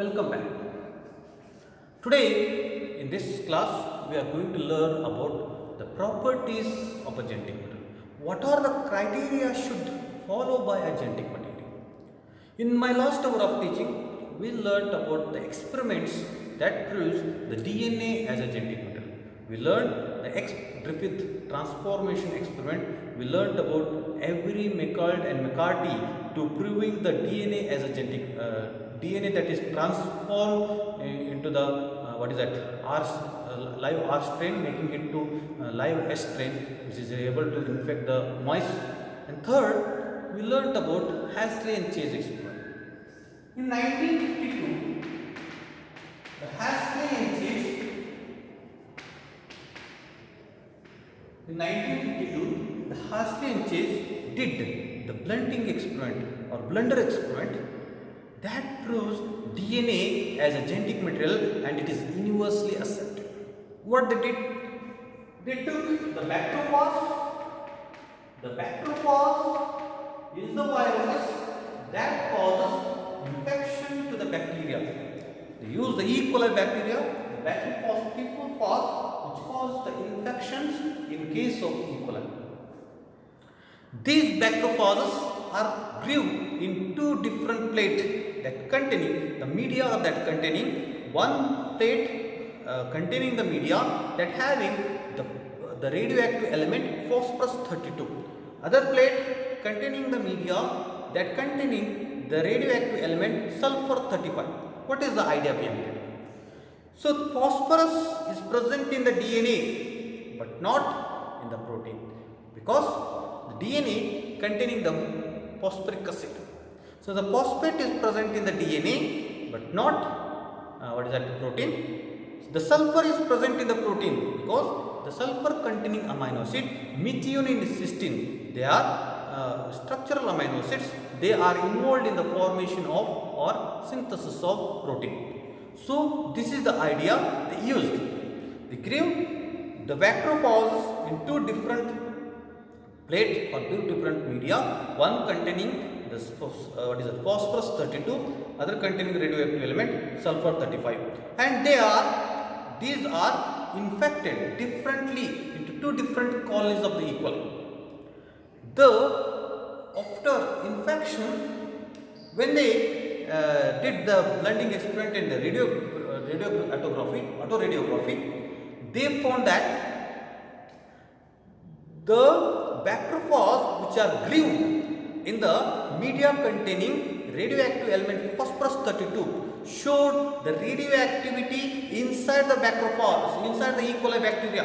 Welcome back. Today in this class we are going to learn about the properties of a genetic material. What are the criteria should follow by a genetic material? In my last hour of teaching we learned about the experiments that proves the DNA as a genetic material. We learned the Griffith transformation experiment. We learned about every McCold and McCarthy to proving the DNA as a genetic DNA that is transformed into the what is that live R strain, making it to live S strain, which is able to infect the mice. And third, we learnt about Halsey and Chase experiment. In 1952, the Halsey and Chase the Halsey and Chase did the blunting experiment or blunder experiment that proves DNA as a genetic material and it is universally accepted. What they did? They took the bacteriophage. The bacteriophage is the viruses that causes infection to the bacteria. They use the E. coli bacteria, the bacteriophage which cause the infections in case of E. coli. These bacteriophages are grew in two different plates that containing the media of that containing one plate containing the media that having the radioactive element phosphorus 32, other plate containing the media that containing the radioactive element sulfur 35. What is the idea behind it? So phosphorus is present in the DNA but not in the protein, because the DNA containing the phosphoric acid. So the phosphate is present in the DNA but not what is that, protein. The sulfur is present in the protein because the sulfur containing amino acid methionine and cysteine, they are structural amino acids. They are involved in the formation of or synthesis of protein. So this is the idea they used. They grew the bacteriophages in two different plate or two different media, one containing this phosphorus 32, other containing radioactive element sulfur 35, and these are infected differently into two different colonies of the E. coli. After infection, when they did the blending experiment in the autoradiography, they found that the bacteriophage which are grew in the media containing radioactive element phosphorus 32 showed the radioactivity inside the bacteriophage, inside the E. coli bacteria,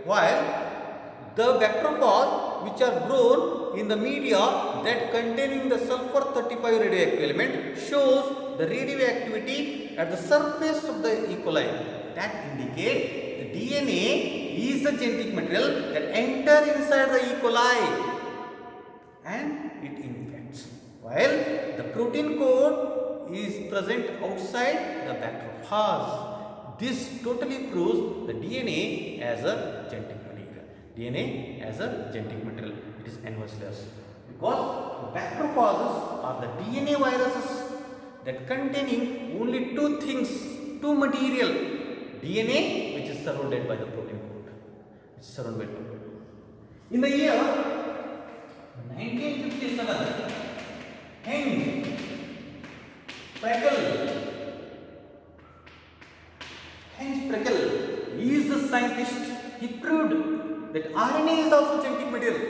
while the bacteriophage which are grown in the media that containing the sulfur 35 radioactive element shows the radioactivity at the surface of the E. coli. That indicate the DNA is the genetic material that enter inside the E. coli and it infects, while the protein code is present outside the bacteriophage. This totally proves the DNA as a genetic material. DNA as a genetic material. It is inversely because the bacteriophages are the DNA viruses that containing only two things, two material. DNA which is surrounded by the protein code. It's surrounded by the protein. In the year 1957, Heinz Freckel is the scientist. He proved that RNA is also genetic material,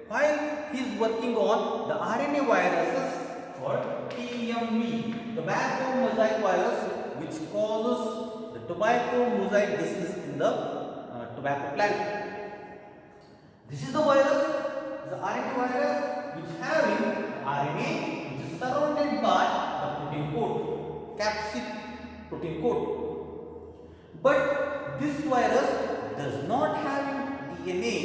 while he is working on the RNA viruses called TMV, tobacco mosaic virus, which causes the tobacco mosaic disease in the tobacco plant. This is the virus, the RNA virus, which having RNA which is surrounded by the protein coat, capsid protein coat. But this virus does not have DNA,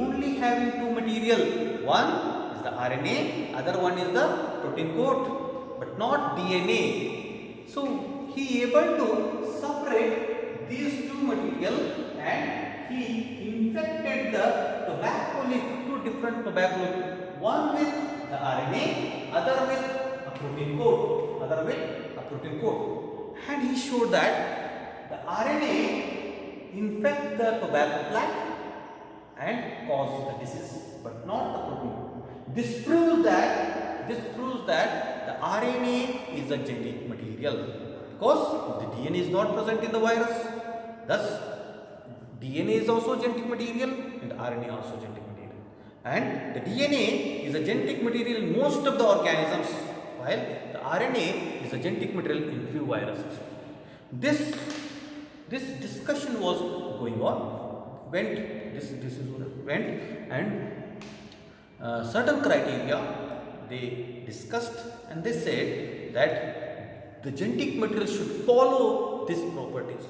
only having two material. One is the RNA, other one is the protein coat, but not DNA. So he able to separate these two material and he infected the tobacco leaf, two different tobacco leaf, one with the RNA, other with a protein coat, protein coat, and he showed that the RNA infect the tobacco plant and cause the disease, but not the protein coat. This proves that the RNA is a genetic material because the DNA is not present in the virus. Thus, DNA is also genetic material and RNA also genetic material. And the DNA is a genetic material in most of the organisms, while the RNA is a genetic material in few viruses. This this discussion was going on. Went and certain criteria they discussed, and they said that the genetic material should follow these properties.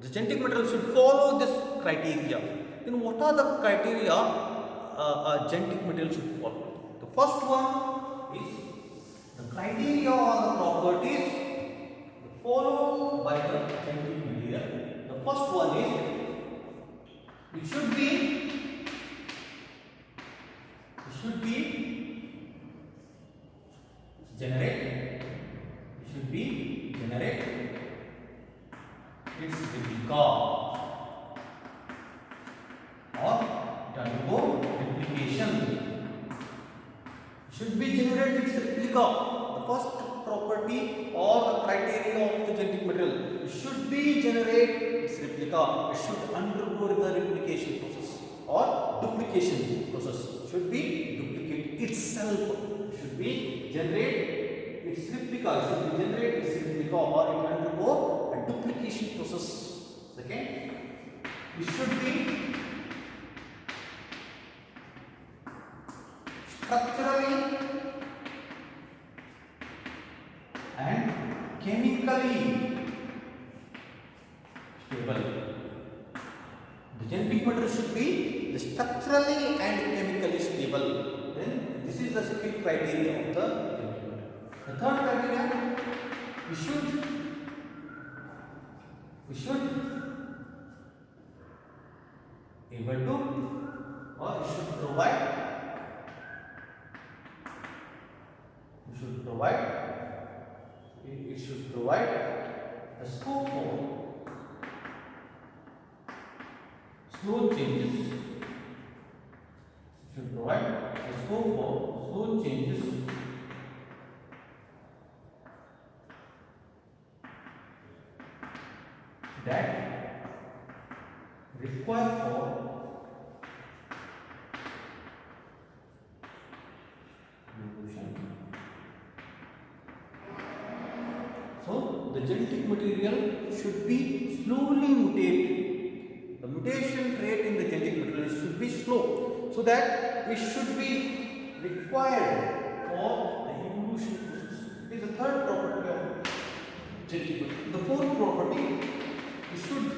The genetic material should follow this criteria. Then what are the criteria a genetic material should follow? The first one is the criteria or the properties followed by the genetic material. The first one is it should be generate its replica or it undergo replication. Should be generate its replica. The first property or the criteria of the genetic material, it should be generate its replica. It should undergo the replication process or duplication process. It should be duplicate itself. It should be generate its replica. It should be generate its replica or it undergo a duplication process. Second, it should be structurally and chemically stable. The genetic material should be structurally and chemically stable. Then this is the second criteria of the genetic material. The third criteria, we should able to or we should provide the scope for slow changes. Should provide the scope for slow changes that require for evolution. So the genetic material should be slowly mutate. The mutation rate in the genetic material should be slow, so that it should be required for the evolution process. This is the third property of genetic material. The fourth property, it should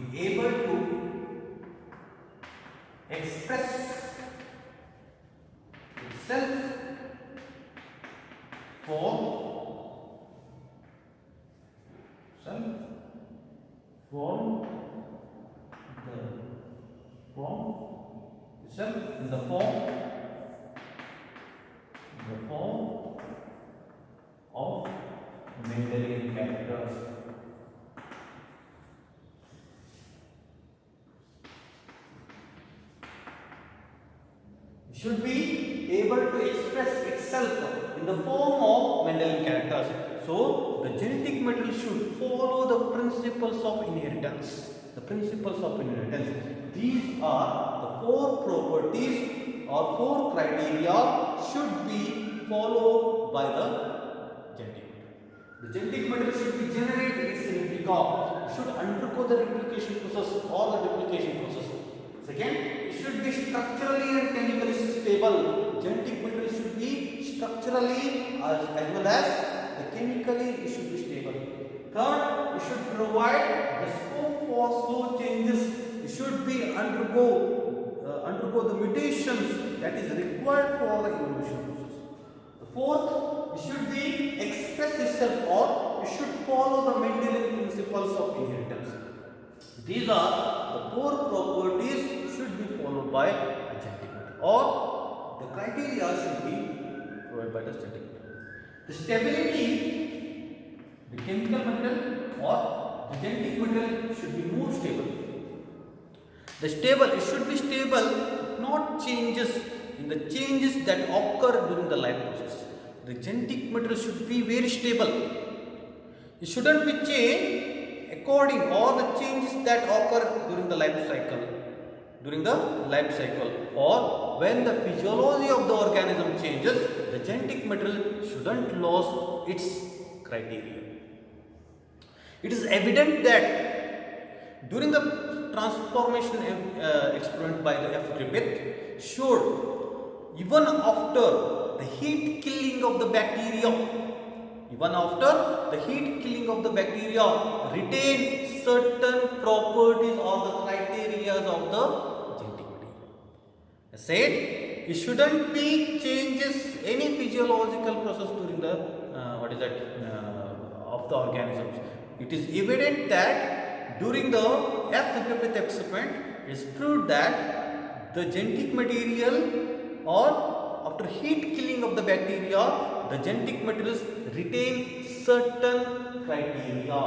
be able to express itself in the form of Mendelian characters. It should be able to express itself in the form of Mendelian characters. So the genetic material should follow the principles of inheritance. The principles of inheritance. These are the four properties or four criteria should be followed by the genetic material. The genetic material should be generated its replica. It should undergo the replication process or the duplication process. Second, it should be structurally and chemically stable. Genetic material should be structurally as well as chemically it should be stable. Third, it should provide the scope for slow changes. It should be undergo the mutations that is required for the evolution process. The fourth, it should be express itself or it should follow the Mendelian principles of inheritance. These are the four properties should be followed by a genetic material or the criteria should be provided by the genetic material. The stability, the chemical material or the genetic material should be more stable. The stable, it should be stable, not changes in the changes that occur during the life process. The genetic material should be very stable. It shouldn't be changed according all the changes that occur during the life cycle. During the life cycle or when the physiology of the organism changes, the genetic material shouldn't lose its criteria. It is evident that during the transformation experiment by the F. Griffith showed even after the heat killing of the bacteria, retain certain properties or the criteria of the genetic material. I said it shouldn't be changes any physiological process during the of the organisms. It is evident that during the F. Griffith experiment, it is proved that the genetic material or after heat killing of the bacteria, the genetic materials retain certain criteria.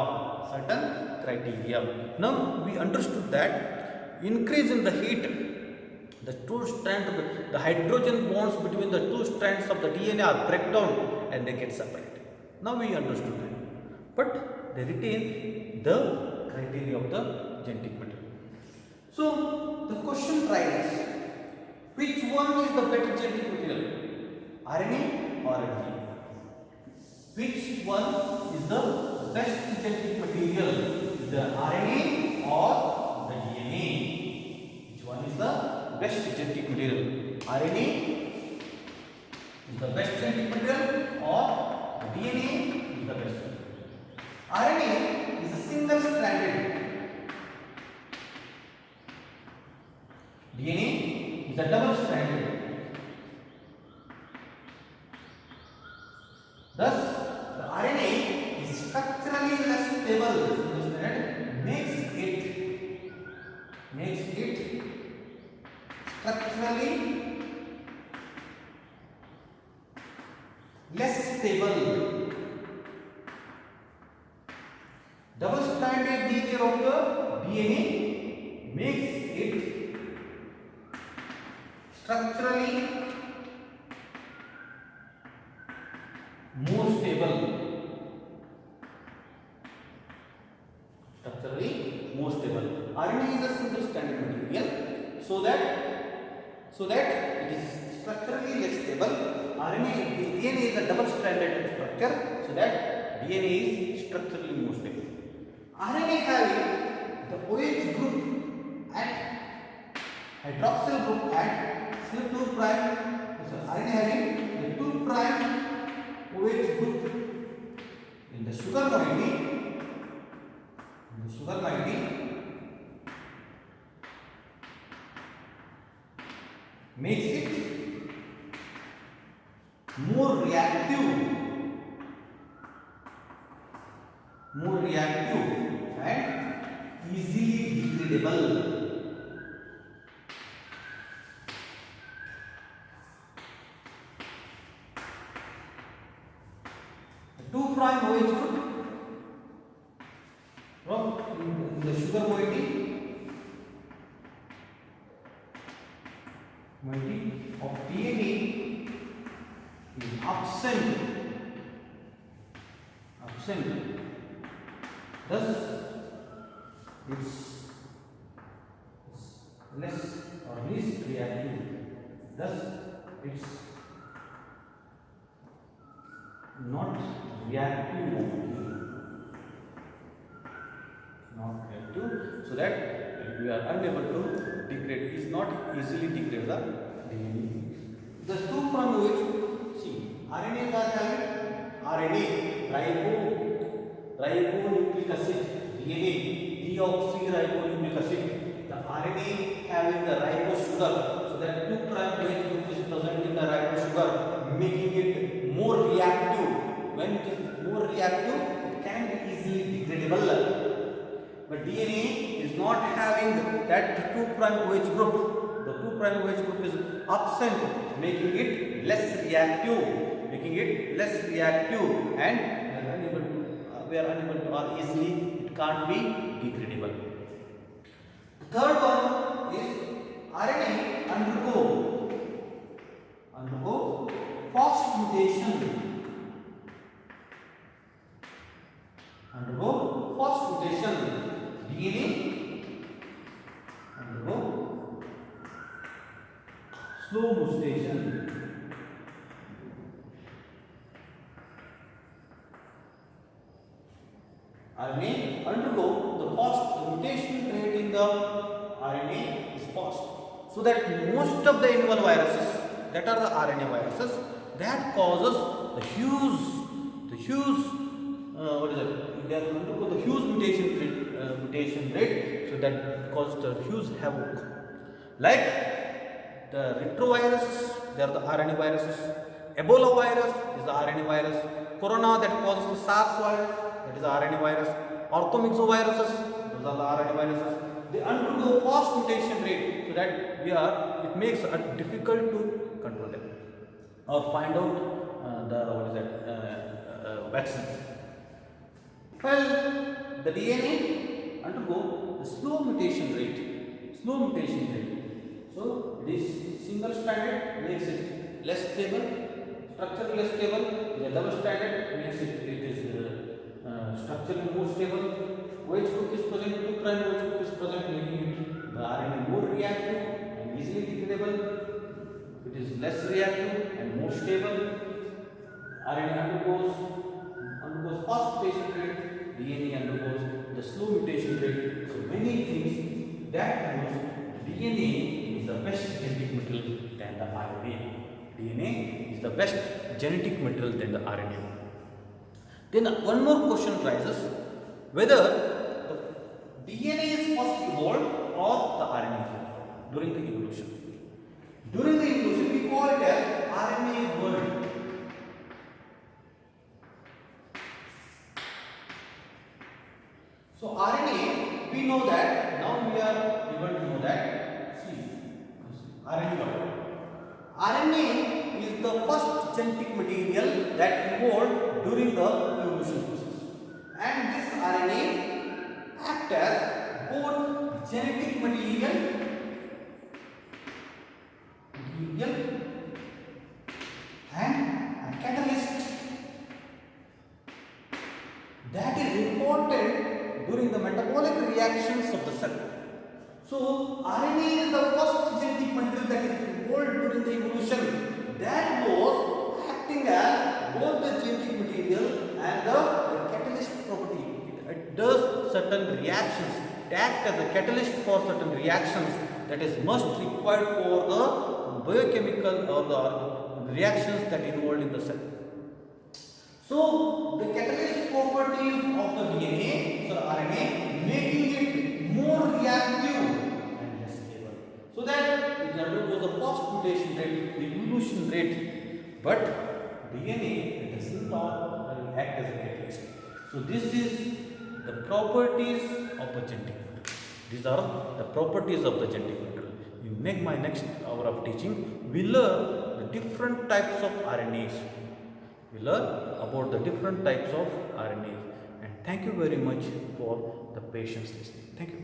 Now we understood that increase in the heat, the two strands of the hydrogen bonds between the two strands of the DNA are break down and they get separated. Now we understood that. But they retain the criteria of the genetic material. So the question arises, which one is the better genetic material? RNA or DNA? Which one is the best genetic material? The RNA or the DNA? Which one is the best genetic material? RNA is the best genetic material or DNA is the best? RNA is a single stranded. DNA is a double stranded. Thus, the RNA is structurally less stable. Makes it structurally less stable. Double-stranded nature of the DNA makes it structurally more stable. RNA is a single-stranded material, so that it is structurally less stable. DNA is a double-stranded structure, so that DNA is structurally more stable. RNA having the OH group at hydroxyl group at CO2 prime. So RNA having the 2 prime OH group in the sugar moiety, makes it more reactive and easily degradable. The 2' OH group in the sugar moiety of DNA is absent. Thus, it's less or least reactive. Thus, it's not reactive. So that we are unable to degrade. Is not easily degrade the DNA. The 2' OH. See, RNAs are having ribonucleic acid, DNA, deoxyribonucleic acid. The RNA having the ribose sugar, so that 2' OH group is present in the ribose sugar, making it more reactive. When it is more reactive, it can be easily degradable. But DNA is not having that 2' OH group. The 2' OH group is absent, making it less reactive. making it less reactive, and we are unable to, or easily it can't be degradable. The third one is RNA undergo fast mutation. Undergo fast mutation. DNA undergo slow mutation. RNA undergo the fast mutation rate in the RNA is fast. So that most of the animal viruses that are the RNA viruses that causes the huge what is it? They undergo the huge mutation rate, so that causes the huge havoc. Like the retroviruses, they are the RNA viruses. Ebola virus is the RNA virus. Corona, that causes the SARS virus, that is the RNA virus. Orthomyxoviruses, those are the RNA viruses. They undergo fast mutation rate, so that it makes it difficult to control them or find out vaccines. Well, the DNA undergo the slow mutation rate. So it is single stranded, makes it less stable, structurally less stable. The double stranded makes it is structurally more stable. OH group is present, 2' OH group is present, making it the RNA more reactive and easily degradable. It is less reactive and more stable. RNA undergoes fast mutation rate. DNA undergoes the slow mutation rate. So many things that proves DNA is the best genetic material than the RNA. DNA is the best genetic material than the RNA. Then one more question rises, whether the DNA is first evolved or the RNA is evolved during the evolution. During the evolution, we call it as RNA world. So RNA, we know that, now we are able to know that, see, RNA world. RNA is the first genetic material that evolved during the evolution process. And this RNA acts as both genetic material and a catalyst that is important during the metabolic reactions of the cell. So RNA is the first genetic material that is evolved during the evolution, that was acting as both the genetic material and the catalyst property. It does certain reactions, it acts as a catalyst for certain reactions that is must required for the biochemical or the reactions that involved in the cell. So the catalyst properties of the DNA, so the RNA, making it more reactive and less stable, so that it undergoes a fast mutation rate, the evolution rate, but DNA does not act as a catalyst. So this is the properties of the genetic material. These are the properties of the genetic material. In my next hour of teaching, we learn the different types of RNAs. We learn about the different types of RNAs. And thank you very much for the patience listening. Thank you.